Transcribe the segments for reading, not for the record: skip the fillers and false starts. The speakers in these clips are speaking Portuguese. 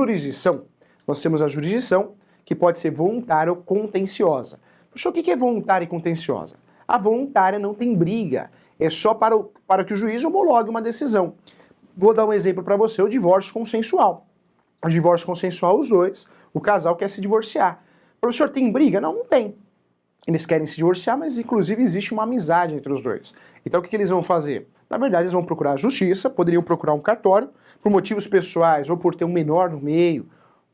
jurisdição. Nós temos a jurisdição, que pode ser voluntária ou contenciosa. Professor, o que é voluntária e contenciosa? A voluntária não tem briga, é só para que o juiz homologue uma decisão. Vou dar um exemplo para você, o divórcio consensual. O divórcio consensual, os dois, o casal quer se divorciar. Professor, tem briga? Não, não tem. Eles querem se divorciar, mas inclusive existe uma amizade entre os dois. Então o que eles vão fazer? Na verdade, eles vão procurar a justiça, poderiam procurar um cartório, por motivos pessoais ou por ter um menor no meio,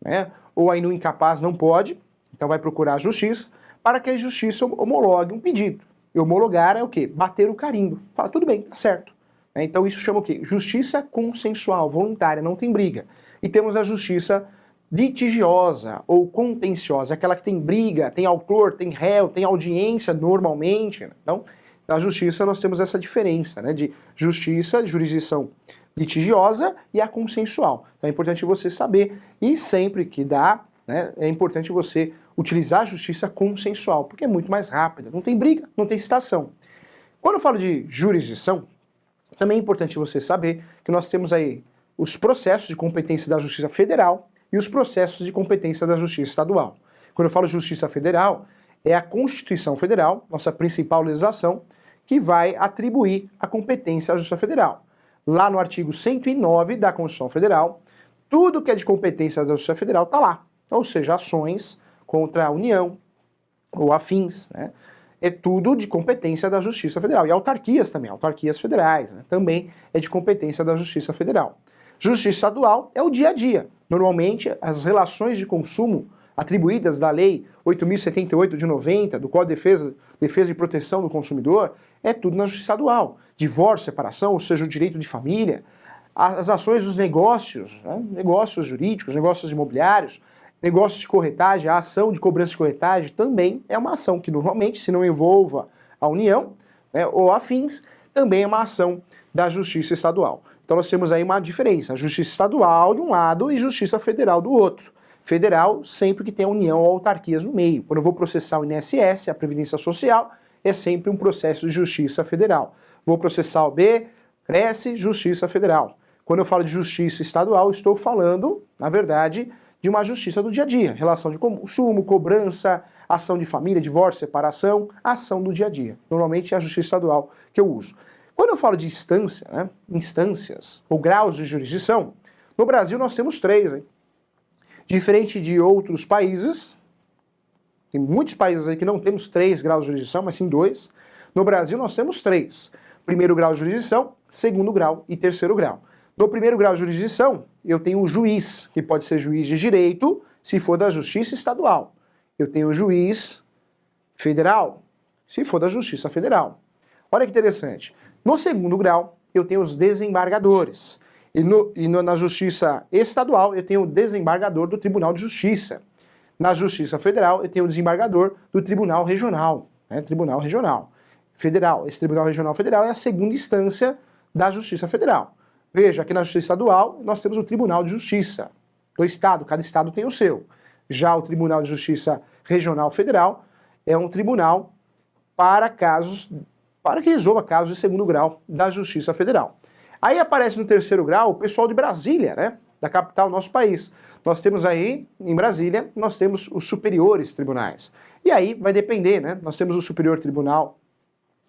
né? Ou ainda um incapaz não pode, então vai procurar a justiça, para que a justiça homologue um pedido. E homologar é o quê? Bater o carimbo. Fala, tudo bem, tá certo. Então isso chama o quê? Justiça consensual, voluntária, não tem briga. E temos a justiça litigiosa ou contenciosa, aquela que tem briga, tem autor, tem réu, tem audiência normalmente. Então, na justiça nós temos essa diferença, né, de justiça, jurisdição litigiosa e a consensual. Então é importante você saber, e sempre que dá, né, é importante você utilizar a justiça consensual, porque é muito mais rápida, não tem briga, não tem citação. Quando eu falo de jurisdição, também é importante você saber que nós temos aí os processos de competência da Justiça Federal e os processos de competência da Justiça Estadual. Quando eu falo Justiça Federal, é a Constituição Federal, nossa principal legislação, que vai atribuir a competência à Justiça Federal. Lá no artigo 109 da Constituição Federal, tudo que é de competência da Justiça Federal está lá. Ou seja, ações contra a União ou afins, né? É tudo de competência da Justiça Federal. E autarquias também, autarquias federais, né? Também é de competência da Justiça Federal. Justiça Estadual é o dia a dia. Normalmente, as relações de consumo atribuídas da Lei 8.078 de 90, do Código de Defesa e Proteção do Consumidor, é tudo na Justiça Estadual. Divórcio, separação, ou seja, o direito de família, as ações dos negócios, né? Negócios jurídicos, negócios imobiliários, negócios de corretagem, a ação de cobrança de corretagem também é uma ação que normalmente, se não envolva a União, né, ou afins, também é uma ação da Justiça Estadual. Então nós temos aí uma diferença, a Justiça Estadual de um lado e Justiça Federal do outro. Federal sempre que tem a União ou autarquias no meio. Quando eu vou processar o INSS, a Previdência Social, é sempre um processo de Justiça Federal. Vou processar o B, cresce, Justiça Federal. Quando eu falo de Justiça Estadual, estou falando, na verdade, de uma justiça do dia a dia, relação de consumo, cobrança, ação de família, divórcio, separação, ação do dia a dia. Normalmente é a Justiça Estadual que eu uso. Quando eu falo de instância, né, instâncias ou graus de jurisdição, no Brasil nós temos 3, hein? Diferente de outros países, tem muitos países aí que não temos 3 graus de jurisdição, mas sim 2. No Brasil nós temos 3. Primeiro grau de jurisdição, segundo grau e terceiro grau. No primeiro grau de jurisdição, eu tenho o juiz, que pode ser juiz de direito, se for da Justiça Estadual. Eu tenho o juiz federal, se for da Justiça Federal. Olha que interessante. No segundo grau, eu tenho os desembargadores. Na Justiça Estadual, eu tenho o desembargador do Tribunal de Justiça. Na Justiça Federal, eu tenho o desembargador do Tribunal Regional, né? Tribunal Regional Federal. Esse Tribunal Regional Federal é a segunda instância da Justiça Federal. Veja, aqui na Justiça Estadual, nós temos o Tribunal de Justiça do Estado, cada Estado tem o seu. Já o Tribunal de Justiça Regional Federal é um tribunal para que resolva casos de segundo grau da Justiça Federal. Aí aparece no terceiro grau o pessoal de Brasília, né, da capital do nosso país. Nós temos aí, em Brasília, nós temos os superiores tribunais. E aí vai depender, né, nós temos o Superior Tribunal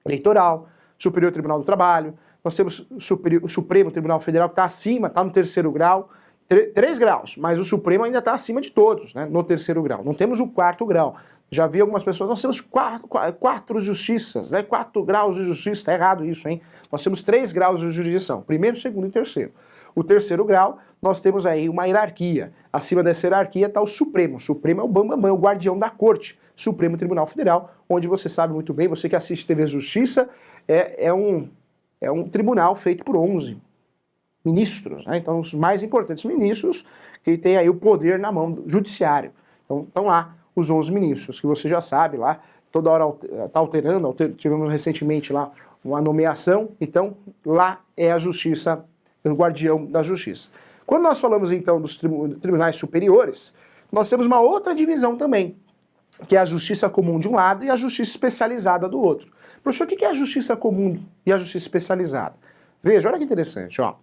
Eleitoral, Superior Tribunal do Trabalho, nós temos o Supremo Tribunal Federal que está acima, está no terceiro grau, 3 graus, mas o Supremo ainda está acima de todos, né, no terceiro grau. Não temos o 4º grau. Já vi algumas pessoas, nós temos 4 justiças, né, 4 graus de justiça, está errado isso, hein? Nós temos 3 graus de jurisdição, primeiro, segundo e terceiro. O terceiro grau, nós temos aí uma hierarquia. Acima dessa hierarquia está o Supremo. O Supremo é o bambambam, é o guardião da corte. Supremo Tribunal Federal, onde você sabe muito bem, você que assiste TV Justiça, é um tribunal feito por 11 ministros, né? Então os mais importantes ministros que têm aí o poder na mão do judiciário. Então estão lá os 11 ministros, que você já sabe lá, toda hora está alterando, tivemos recentemente lá uma nomeação, então lá é a justiça, o guardião da justiça. Quando nós falamos então dos tribunais superiores, nós temos uma outra divisão também, que é a justiça comum de um lado e a justiça especializada do outro. Professor, o que é a justiça comum e a justiça especializada? Veja, olha que interessante, ó.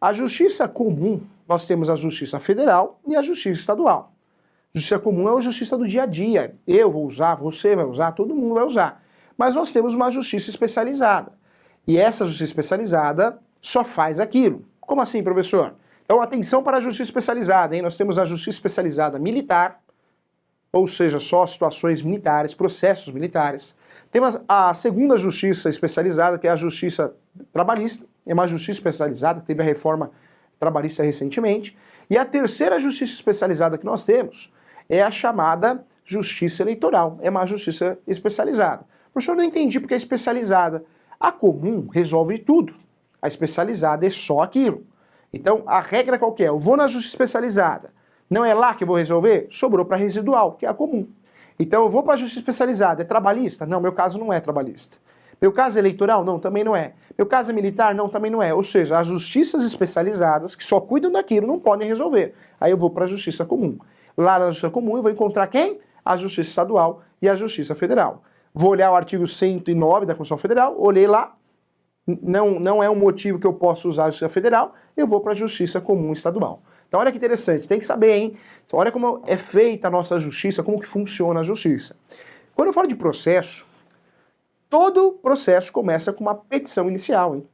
A justiça comum, nós temos a justiça federal e a justiça estadual. Justiça comum é a justiça do dia a dia. Eu vou usar, você vai usar, todo mundo vai usar. Mas nós temos uma justiça especializada. E essa justiça especializada só faz aquilo. Como assim, professor? Então, atenção para a justiça especializada, hein? Nós temos a justiça especializada militar, ou seja, só situações militares, processos militares. Temos a segunda justiça especializada, que é a justiça trabalhista, é uma justiça especializada, que teve a reforma trabalhista recentemente. E a terceira justiça especializada que nós temos é a chamada justiça eleitoral, é uma justiça especializada. Professor, eu não entendi porque é especializada. A comum resolve tudo, a especializada é só aquilo. Então, a regra qual que é? Eu vou na justiça especializada. Não é lá que eu vou resolver? Sobrou para residual, que é a comum. Então, eu vou para a justiça especializada. É trabalhista? Não, meu caso não é trabalhista. Meu caso é eleitoral? Não, também não é. Meu caso é militar? Não, também não é. Ou seja, as justiças especializadas, que só cuidam daquilo, não podem resolver. Aí eu vou para a justiça comum. Lá na justiça comum eu vou encontrar quem? A justiça estadual e a justiça federal. Vou olhar o artigo 109 da Constituição Federal, olhei lá, não é um motivo que eu possa usar a Justiça Federal, eu vou para a Justiça Comum Estadual. Então olha que interessante, tem que saber, hein? Então, olha como é feita a nossa justiça, como que funciona a justiça. Quando eu falo de processo, todo processo começa com uma petição inicial, hein?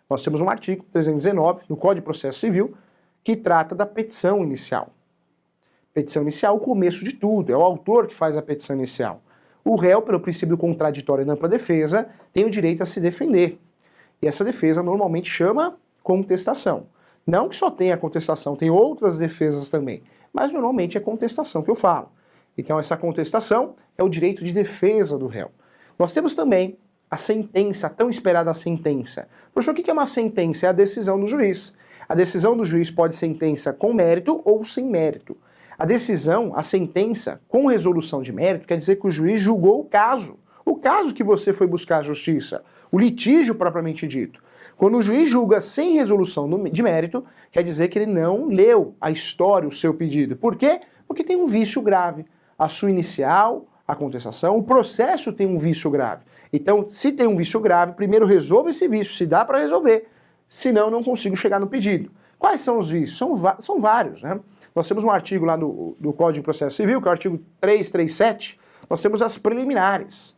Nós temos um artigo 319 no Código de Processo Civil que trata da petição inicial. Petição inicial é o começo de tudo, é o autor que faz a petição inicial. O réu, pelo princípio do contraditório e ampla defesa, tem o direito a se defender. E essa defesa normalmente chama contestação. Não que só tenha contestação, tem outras defesas também, mas normalmente é contestação que eu falo. Então essa contestação é o direito de defesa do réu. Nós temos também a sentença, a tão esperada sentença. Professor, o que é uma sentença? É a decisão do juiz. A decisão do juiz pode ser sentença com mérito ou sem mérito. A decisão, a sentença com resolução de mérito quer dizer que o juiz julgou o caso que você foi buscar a justiça, o litígio propriamente dito. Quando o juiz julga sem resolução de mérito, quer dizer que ele não leu a história, o seu pedido. Por quê? Porque tem um vício grave. A sua inicial, a contestação, o processo tem um vício grave. Então, se tem um vício grave, primeiro resolva esse vício, se dá para resolver. Senão, não consigo chegar no pedido. Quais são os vícios? São vários, né? Nós temos um artigo lá do Código de Processo Civil, que é o artigo 337, nós temos as preliminares.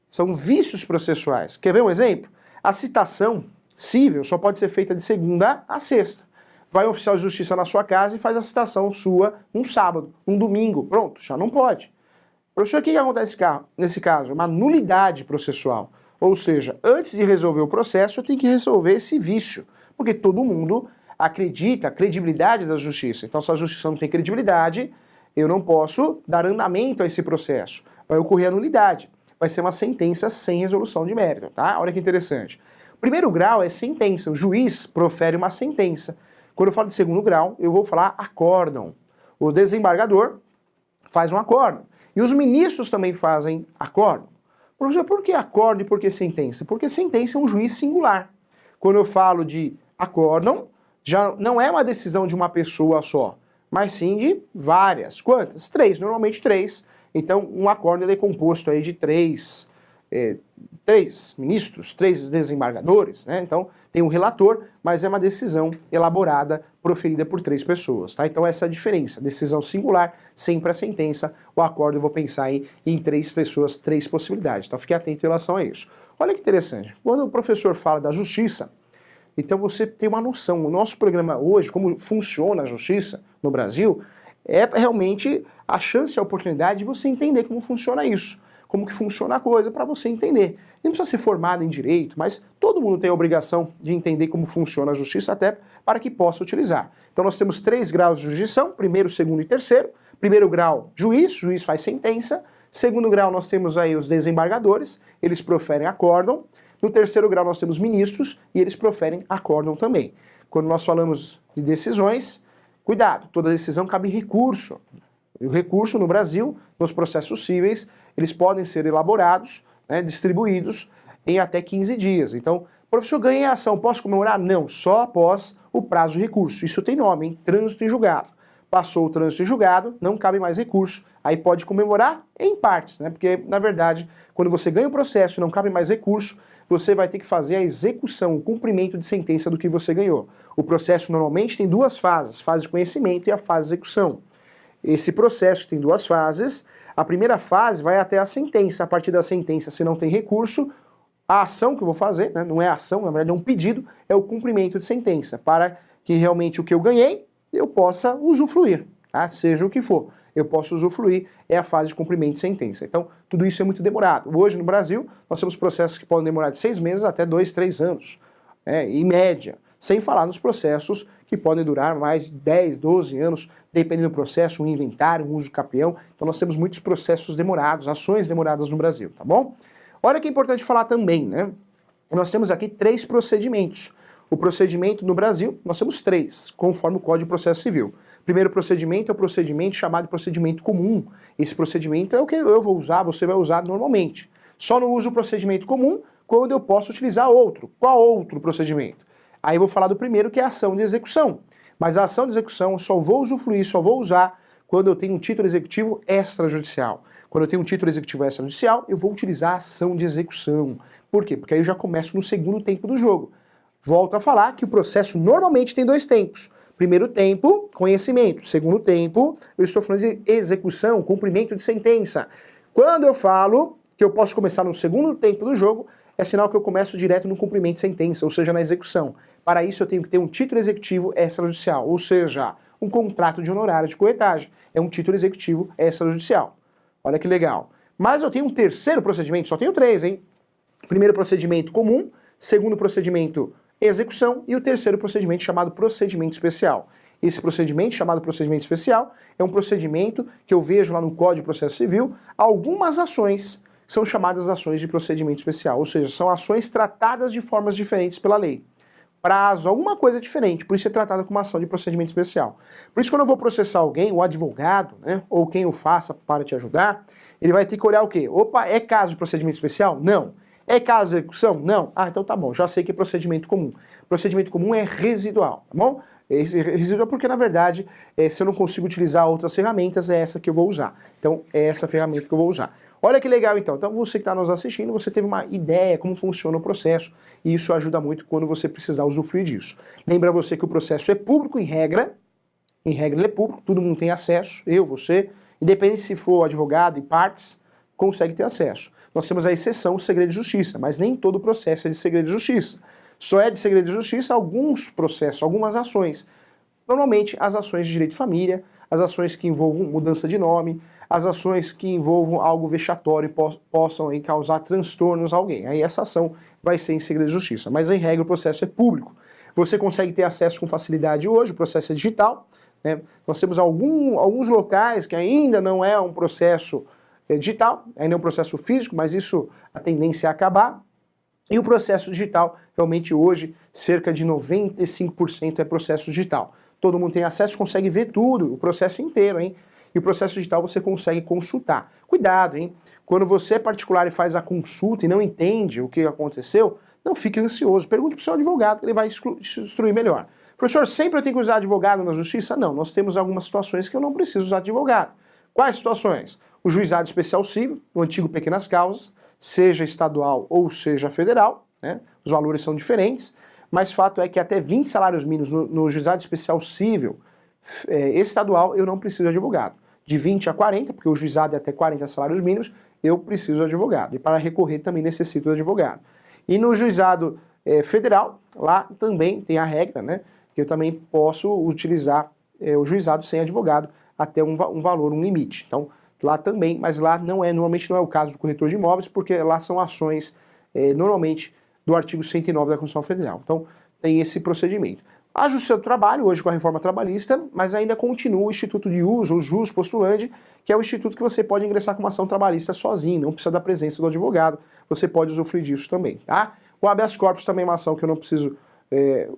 São vícios processuais. Quer ver um exemplo? A citação cível só pode ser feita de segunda a sexta. Vai um oficial de justiça na sua casa e faz a citação sua um sábado, um domingo. Pronto, já não pode. Professor, o que acontece nesse caso? Uma nulidade processual. Ou seja, antes de resolver o processo, eu tenho que resolver esse vício. Porque todo mundo acredita a credibilidade da justiça. Então, se a justiça não tem credibilidade, eu não posso dar andamento a esse processo. Vai ocorrer a nulidade. Vai ser uma sentença sem resolução de mérito, tá? Olha que interessante. Primeiro grau é sentença. O juiz profere uma sentença. Quando eu falo de segundo grau, eu vou falar acórdão. O desembargador faz um acórdão. E os ministros também fazem acórdão. Professor, por que acórdão e por que sentença? Porque sentença é um juiz singular. Quando eu falo de acórdão, já não é uma decisão de uma pessoa só, mas sim de várias. Quantas? 3, normalmente 3. Então, um acórdão é composto aí de 3 ministros, 3 desembargadores, né? Então, tem um relator, mas é uma decisão elaborada, proferida por 3 pessoas, tá? Então, essa é a diferença. Decisão singular, sempre a sentença. O acórdão eu vou pensar aí em 3 pessoas, 3 possibilidades. Então, fique atento em relação a isso. Olha que interessante. Quando o professor fala da justiça, então você tem uma noção. O nosso programa hoje, como funciona a justiça no Brasil, é realmente a chance e a oportunidade de você entender como funciona isso, como que funciona a coisa para você entender. Não precisa ser formado em direito, mas todo mundo tem a obrigação de entender como funciona a justiça até para que possa utilizar. Então nós temos 3 graus de jurisdição, primeiro, segundo e terceiro. Primeiro grau, juiz faz sentença. Segundo grau nós temos aí os desembargadores, eles proferem acórdão. No terceiro grau nós temos ministros e eles proferem acórdão também. Quando nós falamos de decisões, cuidado, toda decisão cabe recurso. E o recurso no Brasil, nos processos cíveis, eles podem ser elaborados, né, distribuídos em até 15 dias. Então, professor, ganhei a ação, posso comemorar? Não, só após o prazo de recurso. Isso tem nome, hein? Trânsito em julgado. passou o trânsito em julgado, não cabe mais recurso, aí pode comemorar em partes, né? Porque, na verdade, quando você ganha o processo e não cabe mais recurso, você vai ter que fazer a execução, o cumprimento de sentença do que você ganhou. O processo normalmente tem duas fases, fase de conhecimento e a fase de execução. Esse processo tem duas fases, a primeira fase vai até a sentença, a partir da sentença, se não tem recurso, a ação que eu vou fazer, né, não é ação, na verdade é um pedido, é o cumprimento de sentença, para que realmente o que eu ganhei, eu possa usufruir, tá? Seja o que for, eu posso usufruir, é a fase de cumprimento de sentença. Então, tudo isso é muito demorado. Hoje, no Brasil, nós temos processos que podem demorar de 6 meses até 2, 3 anos, em média, sem falar nos processos que podem durar mais de 10, 12 anos, dependendo do processo, um inventário, um uso capião. Então, nós temos muitos processos demorados, ações demoradas no Brasil, tá bom? Olha que é importante falar também, né? Nós temos aqui 3 procedimentos. O procedimento no Brasil, nós temos 3, conforme o Código de Processo Civil. O primeiro procedimento é o procedimento chamado de procedimento comum. Esse procedimento é o que eu vou usar, você vai usar normalmente. Só não uso o procedimento comum quando eu posso utilizar outro. Qual outro procedimento? Aí eu vou falar do primeiro, que é a ação de execução. Mas a ação de execução eu só vou usufruir, só vou usar quando eu tenho um título executivo extrajudicial. Quando eu tenho um título executivo extrajudicial, eu vou utilizar a ação de execução. Por quê? Porque aí eu já começo no segundo tempo do jogo. Volto a falar que o processo normalmente tem 2 tempos. Primeiro tempo, conhecimento. Segundo tempo, eu estou falando de execução, cumprimento de sentença. Quando eu falo que eu posso começar no segundo tempo do jogo, é sinal que eu começo direto no cumprimento de sentença, ou seja, na execução. Para isso eu tenho que ter um título executivo extrajudicial, ou seja, um contrato de honorários de corretagem. É um título executivo extrajudicial. Olha que legal. Mas eu tenho um terceiro procedimento, só tenho 3, hein? Primeiro procedimento comum, segundo procedimento execução e o terceiro procedimento chamado procedimento especial. Esse procedimento chamado procedimento especial é um procedimento que eu vejo lá no Código de Processo Civil, algumas ações são chamadas ações de procedimento especial, ou seja, são ações tratadas de formas diferentes pela lei. Prazo, alguma coisa diferente, por isso é tratada como ação de procedimento especial. Por isso, quando eu vou processar alguém, o advogado, né, ou quem o faça para te ajudar, ele vai ter que olhar o quê? Opa, é caso de procedimento especial? Não. É caso de execução? Não. Ah, então tá bom, já sei que é procedimento comum. Procedimento comum é residual, tá bom? Esse residual porque, na verdade, se eu não consigo utilizar outras ferramentas, é essa que eu vou usar. Então, é essa ferramenta que eu vou usar. Olha que legal, então. Então, você que está nos assistindo, você teve uma ideia como funciona o processo, e isso ajuda muito quando você precisar usufruir disso. Lembra você que o processo é público em regra ele é público, todo mundo tem acesso, eu, você, independente se for advogado e partes, consegue ter acesso. Nós temos a exceção, o segredo de justiça, mas nem todo processo é de segredo de justiça. Só é de segredo de justiça alguns processos, algumas ações. Normalmente, as ações de direito de família, as ações que envolvam mudança de nome, as ações que envolvam algo vexatório e possam causar transtornos a alguém. Aí essa ação vai ser em segredo de justiça. Mas, em regra, o processo é público. Você consegue ter acesso com facilidade hoje, o processo é digital, né? Nós temos alguns locais que ainda não é um processo digital, ainda é um processo físico, mas isso a tendência é acabar. E o processo digital, realmente hoje, cerca de 95% é processo digital. Todo mundo tem acesso, consegue ver tudo, o processo inteiro, hein? E o processo digital você consegue consultar. Cuidado, hein? Quando você é particular e faz a consulta e não entende o que aconteceu, não fique ansioso. Pergunte para o seu advogado, ele vai instruir melhor. Professor, sempre eu tenho que usar advogado na justiça? Não, nós temos algumas situações que eu não preciso usar advogado. Quais situações? O juizado especial civil, o antigo pequenas causas, seja estadual ou seja federal, né? Os valores são diferentes, mas fato é que até 20 salários mínimos no juizado especial civil estadual eu não preciso de advogado. De 20 a 40, porque o juizado é até 40 salários mínimos, eu preciso de advogado. E para recorrer também necessito de advogado. E no juizado federal, lá também tem a regra, né? Que eu também posso utilizar o juizado sem advogado até um valor, um limite. Então, lá também, mas lá normalmente não é o caso do corretor de imóveis, porque lá são ações, normalmente, do artigo 109 da Constituição Federal. Então, tem esse procedimento. A Justiça do Trabalho, hoje com a reforma trabalhista, mas ainda continua o Instituto de Uso, o Jus Postulandi, que é o instituto que você pode ingressar com uma ação trabalhista sozinho, não precisa da presença do advogado, você pode usufruir disso também, tá? O habeas corpus também é uma ação que eu não preciso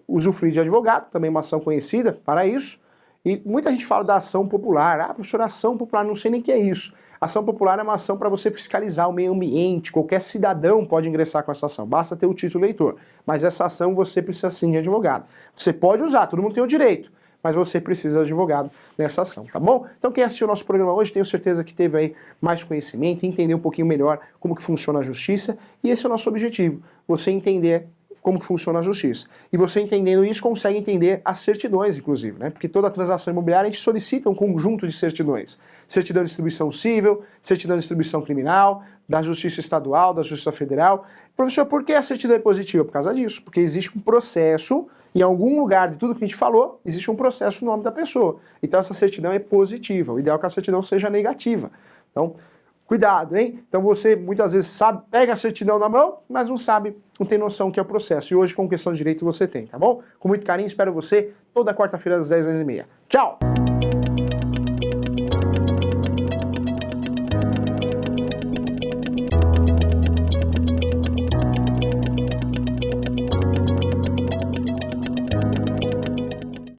usufruir de advogado, também é uma ação conhecida para isso. E muita gente fala da ação popular. Ah, professor, ação popular, não sei nem o que é isso. Ação popular é uma ação para você fiscalizar o meio ambiente. Qualquer cidadão pode ingressar com essa ação, basta ter o título eleitor. Mas essa ação você precisa sim de advogado. Você pode usar, todo mundo tem o direito, mas você precisa de advogado nessa ação, tá bom? Então quem assistiu o nosso programa hoje, tenho certeza que teve aí mais conhecimento, entender um pouquinho melhor como que funciona a justiça, e esse é o nosso objetivo, você entender como que funciona a justiça. E você entendendo isso, consegue entender as certidões, inclusive, né? Porque toda transação imobiliária a gente solicita um conjunto de certidões. Certidão de distribuição civil, certidão de distribuição criminal, da Justiça Estadual, da Justiça Federal. Professor, por que a certidão é positiva? Por causa disso. Porque existe um processo, em algum lugar de tudo que a gente falou, existe um processo no nome da pessoa. Então essa certidão é positiva. O ideal é que a certidão seja negativa. Então, cuidado, hein? Então você muitas vezes sabe, pega a certidão na mão, mas não sabe, não tem noção que é o processo. E hoje, com questão de direito, você tem, tá bom? Com muito carinho, espero você toda quarta-feira às 10h30. Tchau!